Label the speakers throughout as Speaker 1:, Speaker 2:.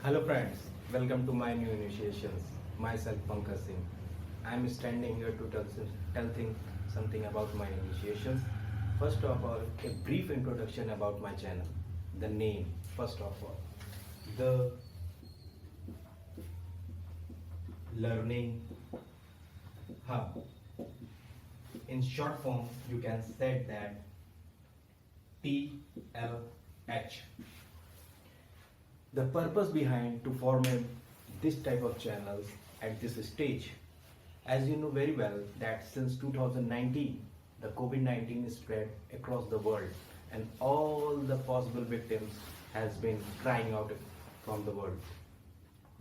Speaker 1: Hello friends, welcome to my new initiations. Myself Pankaj Singh. I am standing here to something about my initiations. First of all, a brief introduction about my channel. The name, first of all. The Learning Hub. In short form, you can say that TLH. The purpose behind to form this type of channels at this stage, as you know very well that since 2019 the COVID-19 is spread across the world and all the possible victims has been crying out from the world.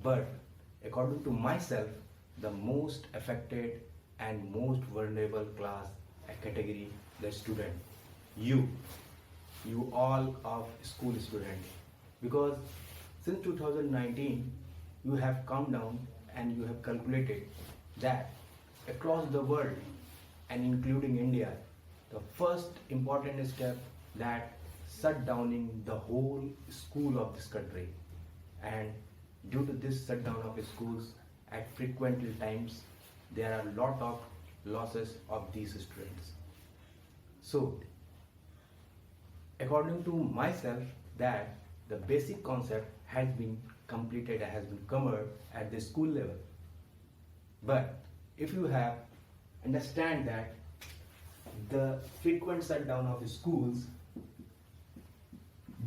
Speaker 1: But according to myself, the most affected and most vulnerable class category, the student, you all of school students, because since 2019 you have come down and you have calculated that across the world and including India, the first important step that shut downing the whole school of this country, and due to this shutdown of schools at frequent times there are a lot of losses of these students. So according to myself, that the basic concept has been completed, has been covered at the school level. But if you have understand that the frequent shutdown of the schools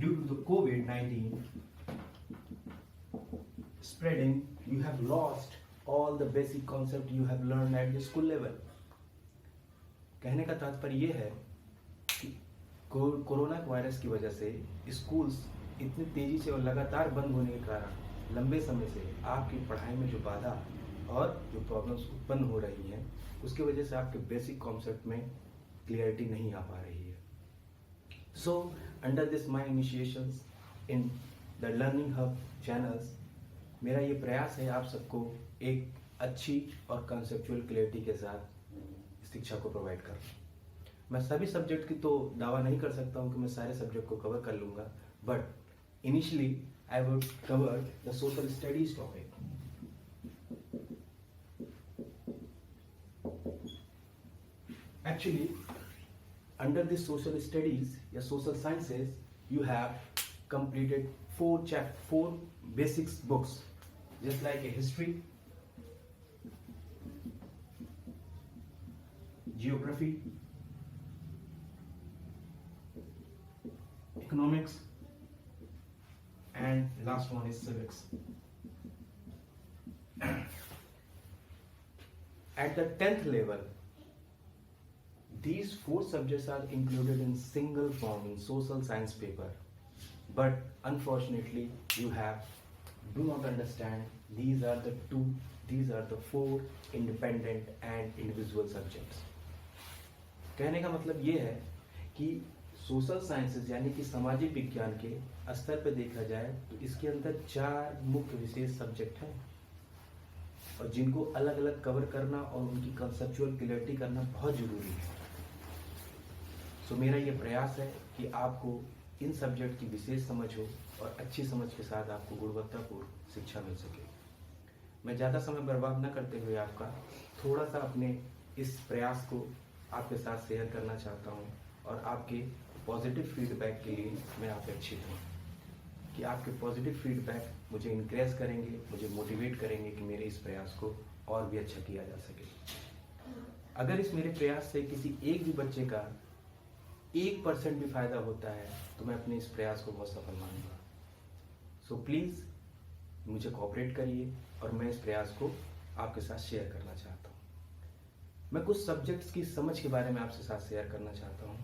Speaker 1: due to the COVID-19 spreading, you have lost all the basic concept you have learned at the school level. कहने का तात्पर्य ये है कि corona virus की वजह से schools इतनी तेजी से और लगातार बंद होने के कारण लंबे समय से आपकी पढ़ाई में जो बाधा और जो प्रॉब्लम्स उत्पन्न हो रही हैं, उसकी वजह से आपके बेसिक कॉन्सेप्ट में क्लियरिटी नहीं आ पा रही है. So under this my इनिशिएशंस in the learning hub channels, मेरा ये प्रयास है आप सबको एक अच्छी और कॉन्सेप्चुअल क्लियरिटी के साथ शिक्षा को प्रोवाइड कर. मैं सभी सब्जेक्ट की तो दावा नहीं कर सकता हूँ कि मैं सारे सब्जेक्ट को कवर कर लूँगा, but initially I would cover the social studies topic. Actually, under this social studies या social sciences, you have completed four basics books, just like a history, geography, economics, and last one is civics. At the 10th level, these four subjects are included in single form in social science paper, but unfortunately you do not understand these are the four independent and individual subjects. कहने का मतलब ये है कि social sciences यानी कि सामाजिक विज्ञान के स्तर पर देखा जाए तो इसके अंदर 4 मुख्य विशेष सब्जेक्ट हैं, और जिनको अलग अलग कवर करना और उनकी कंसेप्चुअल क्लियरिटी करना बहुत जरूरी है. सो मेरा ये प्रयास है कि आपको इन सब्जेक्ट की विशेष समझ हो और अच्छी समझ के साथ आपको गुणवत्तापूर्ण शिक्षा मिल सके. मैं ज़्यादा समय बर्बाद न करते हुए आपका थोड़ा सा अपने इस प्रयास को आपके साथ शेयर करना चाहता हूँ, और आपके पॉजिटिव फीडबैक के लिए मैं अपेक्षित हूँ कि आपके पॉजिटिव फीडबैक मुझे इनक्रेज करेंगे, मुझे मोटिवेट करेंगे कि मेरे इस प्रयास को और भी अच्छा किया जा सके. अगर इस मेरे प्रयास से किसी एक भी बच्चे का 1% भी फायदा होता है तो मैं अपने इस प्रयास को बहुत सफल मानूंगा. सो प्लीज़ मुझे कोऑपरेट करिए और मैं इस प्रयास को आपके साथ शेयर करना चाहता हूँ. मैं कुछ सब्जेक्ट्स की समझ के बारे में आपसे साथ शेयर करना चाहता हूँ.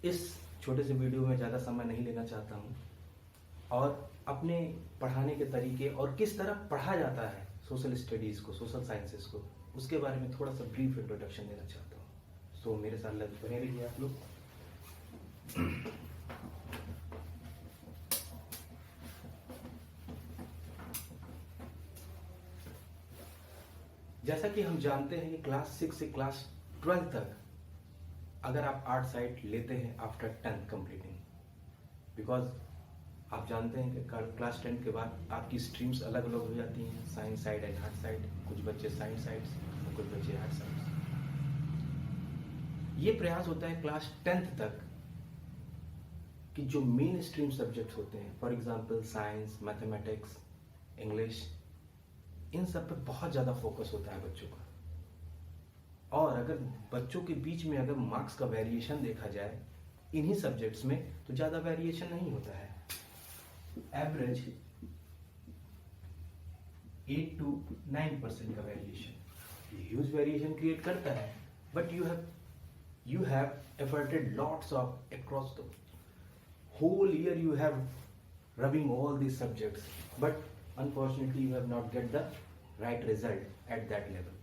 Speaker 1: इस छोटे से वीडियो में ज़्यादा समय नहीं लेना चाहता हूँ, और अपने पढ़ाने के तरीके और किस तरह पढ़ा जाता है सोशल स्टडीज़ को, सोशल साइंसेस को, उसके बारे में थोड़ा सा ब्रीफ इंट्रोडक्शन देना चाहता हूँ. सो मेरे साथ बने रहिए आप लोग. जैसा कि हम जानते हैं कि क्लास 6 से क्लास 12 तक अगर आप आर्ट साइड लेते हैं आफ्टर 10th कंप्लीटिंग, बिकॉज आप जानते हैं कि क्लास 10 के बाद आपकी स्ट्रीम्स अलग अलग हो जाती हैं, science side and art side. कुछ बच्चे साइंस साइड्स और कुछ बच्चे आर्ट साइड्स। ये प्रयास होता है क्लास 10th तक कि जो मेन स्ट्रीम सब्जेक्ट्स होते हैं, for example science, mathematics, English, इन सब पर बहुत ज़्यादा फोकस होता है बच्चों का। और अगर बच्चों के बीच में अगर मार्क्स का वेरिएशन देखा जाए इन्हीं सब्जेक्ट्स में, तो ज़्यादा वेरिएशन नहीं होता है। एवरेज 8 to 9% का वेरिएशन, ह्यूज वेरिएशन क्रिएट करता है। But you have efforted lots of across the whole year, you have rubbing all these subjects, but unfortunately you have not get the right result at that level.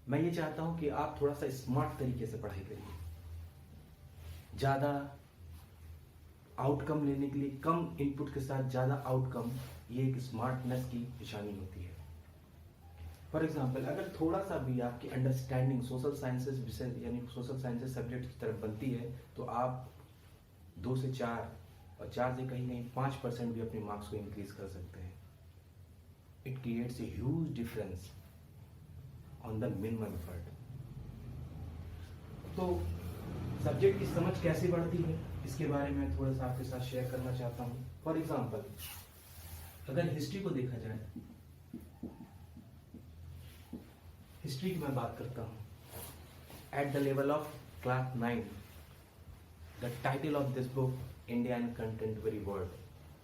Speaker 1: मैं ये चाहता हूं कि आप थोड़ा सा स्मार्ट तरीके से पढ़ाई करिए। ज़्यादा आउटकम लेने के लिए कम इनपुट के साथ ज़्यादा आउटकम, ये एक स्मार्टनेस की निशानी होती है। फॉर एग्जाम्पल, अगर थोड़ा सा भी आपकी अंडरस्टैंडिंग सोशल साइंसेस विषय यानी सोशल साइंसेस सब्जेक्ट की तरफ बनती है, तो आप 2 से 4 और 4 से कहीं कहीं 5% भी अपने मार्क्स को इंक्रीज कर सकते हैं। It creates a huge difference on the minimum effort. तो सब्जेक्ट की समझ कैसे बढ़ती है, इसके बारे में थोड़ा सा आपके साथ शेयर करना चाहता हूँ। फॉर एग्जाम्पल, अगर हिस्ट्री को देखा जाए, हिस्ट्री की मैं बात करता हूँ, at the level of class 9, the title of this book India and contemporary world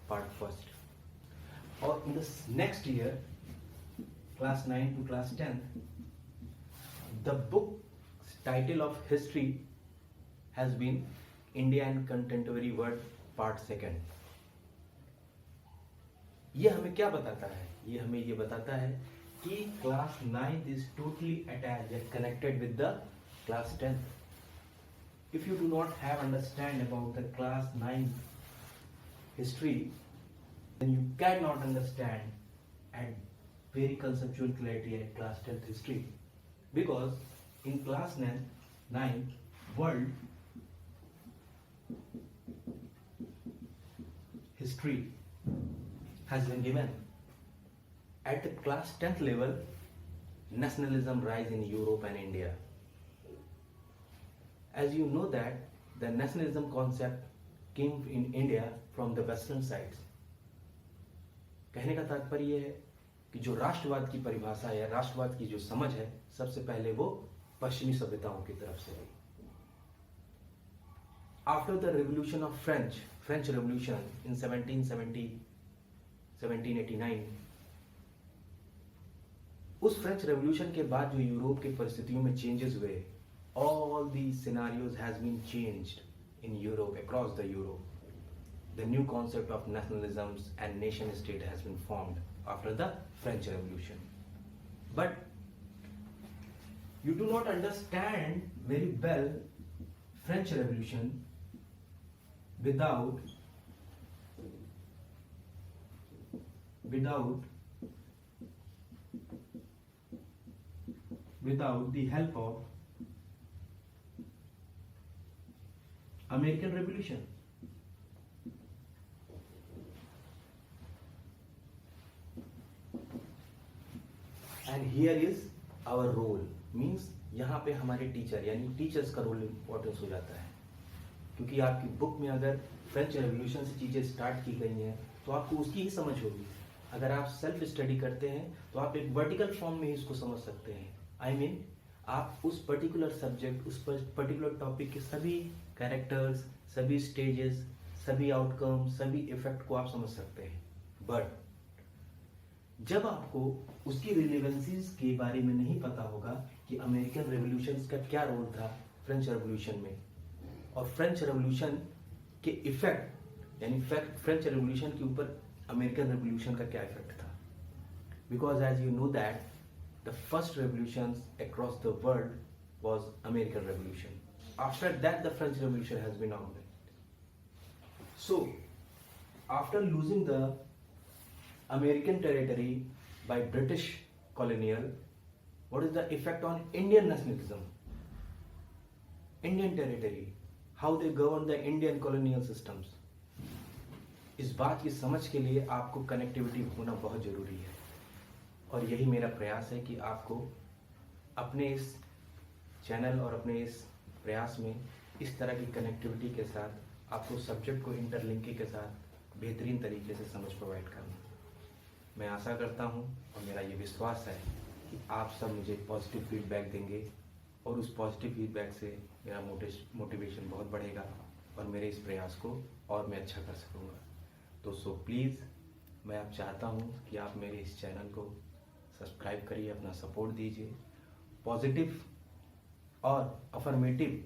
Speaker 1: part first. और in the next year class 9 to class 10, the book title of history has been India and Contemporary World Part 2. ये हमें क्या बताता है? ये हमें ये बताता है कि class 9 is totally attached and connected with the class 10. If you do not have understand about the class 9 history, then you cannot understand at very conceptual clarity at class 10th history, because in class 9 world history has been given. At the class 10th level, nationalism rise in Europe and India. As you know that the nationalism concept came in India from the western sides. कहने का तात्पर्य है कि जो राष्ट्रवाद की परिभाषा या राष्ट्रवाद की जो समझ है, सबसे पहले वो पश्चिमी सभ्यताओं की तरफ से आई। After the revolution of French revolution in 1789, उस फ्रेंच रेवोल्यूशन के बाद जो यूरोप की परिस्थितियों में चेंजेस हुए, all the scenarios has been changed in Europe, across the Europe. The new concept of nationalisms and nation state has been formed after the French Revolution. But you do not understand very well French Revolution without the help of American Revolution. And here is our role, means यहाँ पे हमारे teacher यानी teachers का role importance हो जाता है। क्योंकि आपकी बुक में अगर फ्रेंच रेवोल्यूशन से चीज़ें स्टार्ट की गई हैं तो आपको उसकी ही समझ होगी। अगर आप सेल्फ स्टडी करते हैं तो आप एक वर्टिकल फॉर्म में ही इसको समझ सकते हैं। आई मीन आप उस पर्टिकुलर सब्जेक्ट, उस पर्टिकुलर टॉपिक के सभी कैरेक्टर्स, सभी स्टेजेस, सभी आउटकम, सभी इफेक्ट को आप समझ सकते हैं। बट जब आपको उसकी रिलेवेंसीज के बारे में नहीं पता होगा कि अमेरिकन रेवोल्यूशन का क्या रोल था फ्रेंच रेवोल्यूशन में, और फ्रेंच रेवोल्यूशन के इफेक्ट यानी फ्रेंच रेवोल्यूशन के ऊपर अमेरिकन रेवोल्यूशन का क्या इफेक्ट था। Because as you know that the first revolution across the world was American Revolution. After that, the French Revolution has been organized. So, after losing the American territory by British colonial, what is the effect on Indian nationalism? Indian territory, how they govern the Indian colonial systems. इस बात की समझ के लिए आपको connectivity होना बहुत ज़रूरी है। और यही मेरा प्रयास है कि आपको अपने इस चैनल और अपने इस प्रयास में इस तरह की कनेक्टिविटी के साथ आपको सब्जेक्ट को इंटरलिंकिंग के साथ बेहतरीन तरीके से समझ प्रोवाइड करना। मैं आशा करता हूँ और मेरा ये विश्वास है कि आप सब मुझे पॉजिटिव फीडबैक देंगे और उस पॉजिटिव फीडबैक से मेरा मोटिवेशन बहुत बढ़ेगा और मेरे इस प्रयास को और मैं अच्छा कर सकूँगा। तो प्लीज़ मैं आप चाहता हूँ कि आप मेरे इस चैनल को सब्सक्राइब करिए, अपना सपोर्ट दीजिए। पॉजिटिव और अफर्मेटिव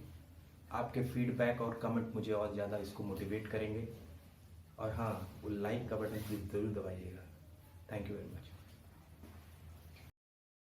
Speaker 1: आपके फीडबैक और कमेंट मुझे और ज़्यादा इसको मोटिवेट करेंगे। और हाँ, वो लाइक का बटन प्लीज़ ज़रूर दबाइएगा। Thank you very much.